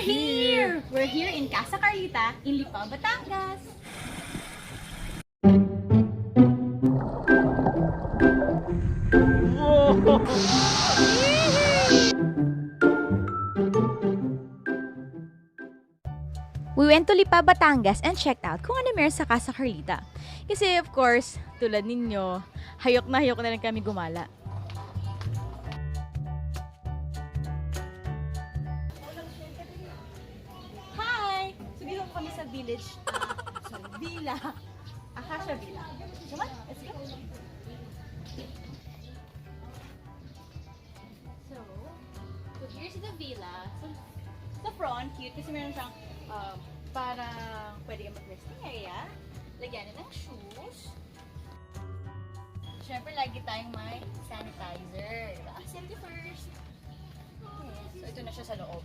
here! We're here in Casa Carlita, in Lipa, Batangas. We went to Lipa, Batangas and checked out kung ano meron sa Casa Carlita. Kasi of course, tulad ninyo, hayok na lang kami gumala. Hi! So dito kami sa village, Villa, Acacia Villa. Come on, let's go! So here's the villa. So, sa front, cute kasi meron siyang parang pwede ka mag-resting area. Lagyan ng shoes. Siyempre, lagi tayong may sanitizer. Diba? Safety first. Okay. So, ito na siya sa loob.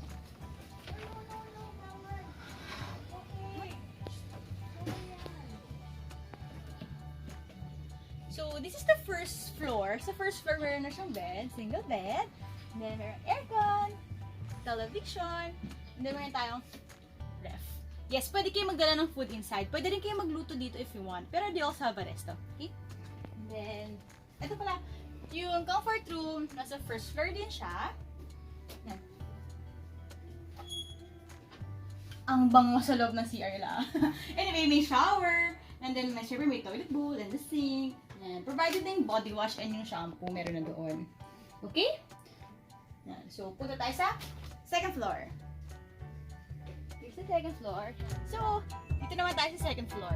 So, this is the first floor. Sa first floor, meron na siyang bed. Single bed. And then, meron aircon, television, and then meron tayong ref. Yes, pwede kayo magdala ng food inside. Pwede rin kayo magluto dito if you want. Pero they also have a resto. Okay? And then, ito pala, yung comfort room, nasa first floor din siya. Yan. Ang bango sa loob ng CR lang. Anyway, may shower. And then, syempre may toilet bowl and the sink. And provided na yung body wash and yung shampoo, meron na doon. Okay? Yan. So, punta tayo sa second floor. Here's the second floor. So, dito naman tayo sa second floor.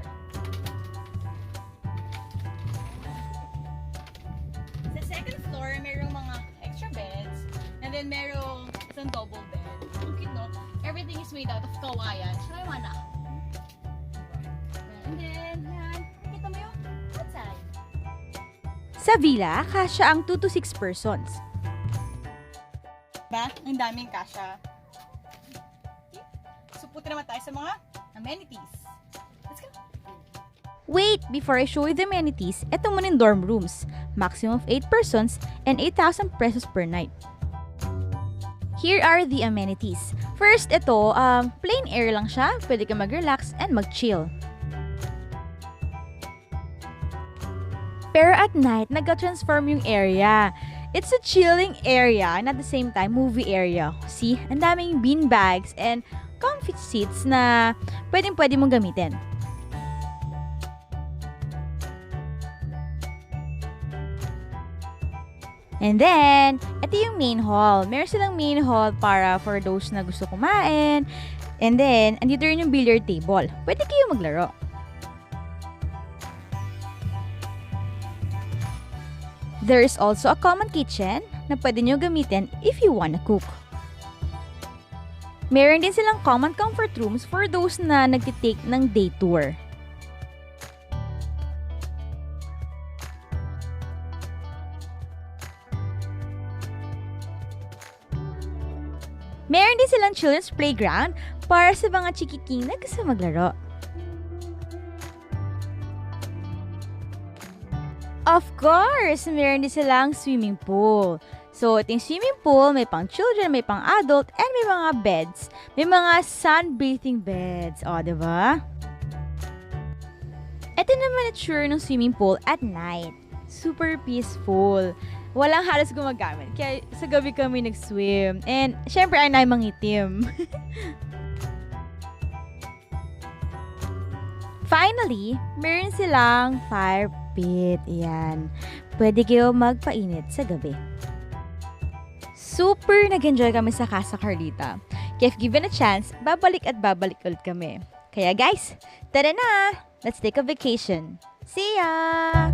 Sa second floor, mayroong mga extra beds. And then, mayroong isang double bed. Okay, no? Everything is made out of kawayan. Shaiwana. And then, yan. Kita mo yung outside. Sa villa, kasya ang 2 to 6 persons. Diba? Ang daming kasya. So, punta naman tayo sa mga amenities. Let's go! Wait! Before I show you the amenities, eto muna yung dorm rooms. Maximum of 8 persons and 8,000 pesos per night. Here are the amenities. First, ito, plain air lang siya. Pwede ka mag-relax and mag-chill. Pero at night, nag-transform yung area. It's a chilling area and at the same time, movie area. See, ang daming bean bags and comfy seats na pwede mong gamitin. And then, ito yung main hall. Meron silang main hall para for those na gusto kumain. And then, andito rin yung billiard table. Pwede kayo maglaro. There is also a common kitchen na pwede nyo gamitin if you wanna cook. Meron din silang common comfort rooms for those na nagtitake ng day tour. Meron din silang children's playground para sa mga chikiking na gusto maglaro. Of course, meron din silang swimming pool. So, ito yung swimming pool, may pang children, may pang adult, and may mga beds. May mga sun-bathing beds. O, diba? Ito naman itsure ng swimming pool at night. Super peaceful. Walang halos gumagamit. Kaya sa gabi kami nag-swim. And, syempre, ay mangitim. Finally, meron silang fire pit. Ayan. Pwede kayo magpainit sa gabi. Super nag-enjoy kami sa Casa Carlita. Kaya if given a chance, babalik ulit kami. Kaya guys, tara na! Let's take a vacation. See ya!